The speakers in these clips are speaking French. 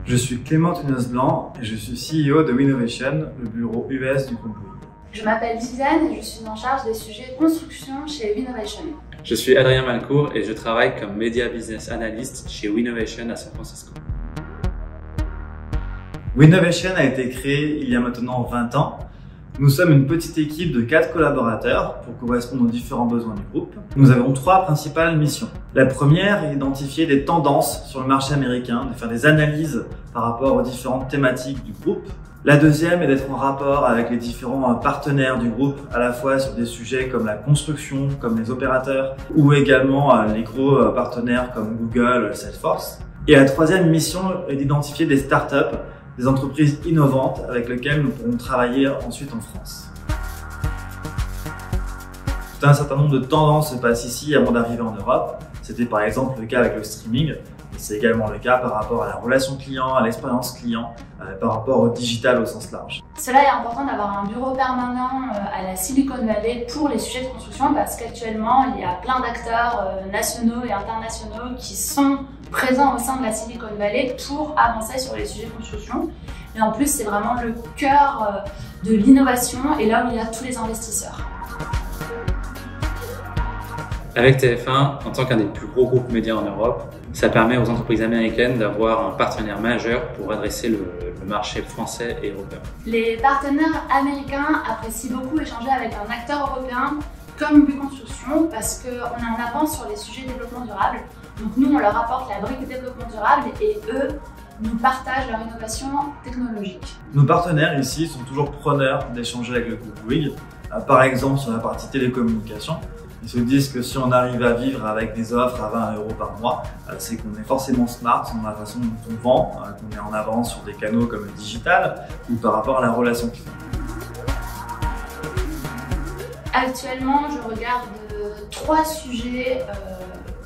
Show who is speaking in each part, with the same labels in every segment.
Speaker 1: Je suis Clément Tunos-Blanc et je suis CEO de Winnovation, le bureau US du groupe Bouygues.
Speaker 2: Je m'appelle Viviane et je suis en charge des sujets construction chez Winnovation.
Speaker 3: Je suis Adrien Malcourt et je travaille comme Media Business Analyst chez Winnovation à San Francisco.
Speaker 1: Winnovation a été créé il y a maintenant 20 ans. Nous sommes une petite équipe de 4 collaborateurs pour correspondre aux différents besoins du groupe. Nous avons 3 principales missions. La première est d'identifier des tendances sur le marché américain, de faire des analyses par rapport aux différentes thématiques du groupe. La deuxième est d'être en rapport avec les différents partenaires du groupe, à la fois sur des sujets comme la construction, comme les opérateurs, ou également les gros partenaires comme Google, Salesforce. Et la troisième mission est d'identifier des startups, des entreprises innovantes avec lesquelles nous pourrons travailler ensuite en France. Tout un certain nombre de tendances se passent ici avant d'arriver en Europe. C'était par exemple le cas avec le streaming, et c'est également le cas par rapport à la relation client, à l'expérience client, par rapport au digital au sens large.
Speaker 2: Cela est important d'avoir un bureau permanent à la Silicon Valley pour les sujets de construction parce qu'actuellement il y a plein d'acteurs nationaux et internationaux qui sont présents au sein de la Silicon Valley pour avancer sur les sujets de construction. Et en plus, c'est vraiment le cœur de l'innovation et là où il y a tous les investisseurs.
Speaker 3: Avec TF1, en tant qu'un des plus gros groupes médias en Europe, ça permet aux entreprises américaines d'avoir un partenaire majeur pour adresser le marché français et européen.
Speaker 2: Les partenaires américains apprécient beaucoup échanger avec un acteur européen comme Bouygues Construction parce qu'on est en avance sur les sujets de développement durable. Donc nous, on leur apporte la brique de développement durable et eux nous partagent leur innovation technologique.
Speaker 1: Nos partenaires ici sont toujours preneurs d'échanger avec le groupe Bouygues. Par exemple, sur la partie télécommunication, ils se disent que si on arrive à vivre avec des offres à 20 € par mois, c'est qu'on est forcément smart dans la façon dont on vend, qu'on est en avance sur des canaux comme le digital ou par rapport à la relation client.
Speaker 2: Actuellement, je regarde 3 sujets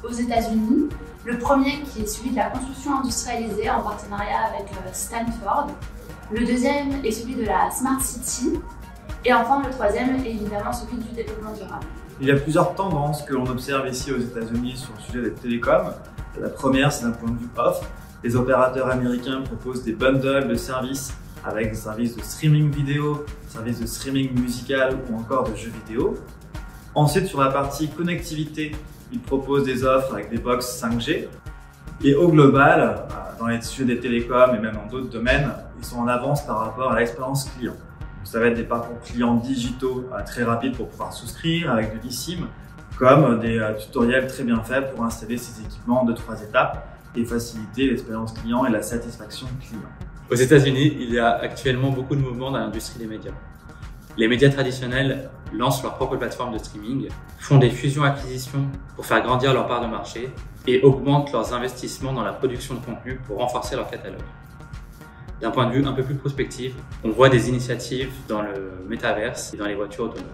Speaker 2: aux États-Unis. Le premier qui est celui de la construction industrialisée en partenariat avec Stanford. Le deuxième est celui de la Smart City. Et enfin, le troisième est évidemment celui du développement durable.
Speaker 1: Il y a plusieurs tendances que l'on observe ici aux États-Unis sur le sujet des télécoms. La première, c'est d'un point de vue offre. Les opérateurs américains proposent des bundles de services avec des services de streaming vidéo, services de streaming musical ou encore de jeux vidéo. Ensuite, sur la partie connectivité, ils proposent des offres avec des box 5G. Et au global, dans les sujets des télécoms et même dans d'autres domaines, ils sont en avance par rapport à l'expérience client. Ça va être des parcours clients digitaux très rapides pour pouvoir souscrire avec de l'eSIM, comme des tutoriels très bien faits pour installer ces équipements en 2-3 étapes et faciliter l'expérience client et la satisfaction client.
Speaker 3: Aux États-Unis, il y a actuellement beaucoup de mouvements dans l'industrie des médias. Les médias traditionnels lancent leur propre plateforme de streaming, font des fusions-acquisitions pour faire grandir leur part de marché et augmentent leurs investissements dans la production de contenu pour renforcer leur catalogue. D'un point de vue un peu plus prospectif, on voit des initiatives dans le métaverse et dans les voitures autonomes.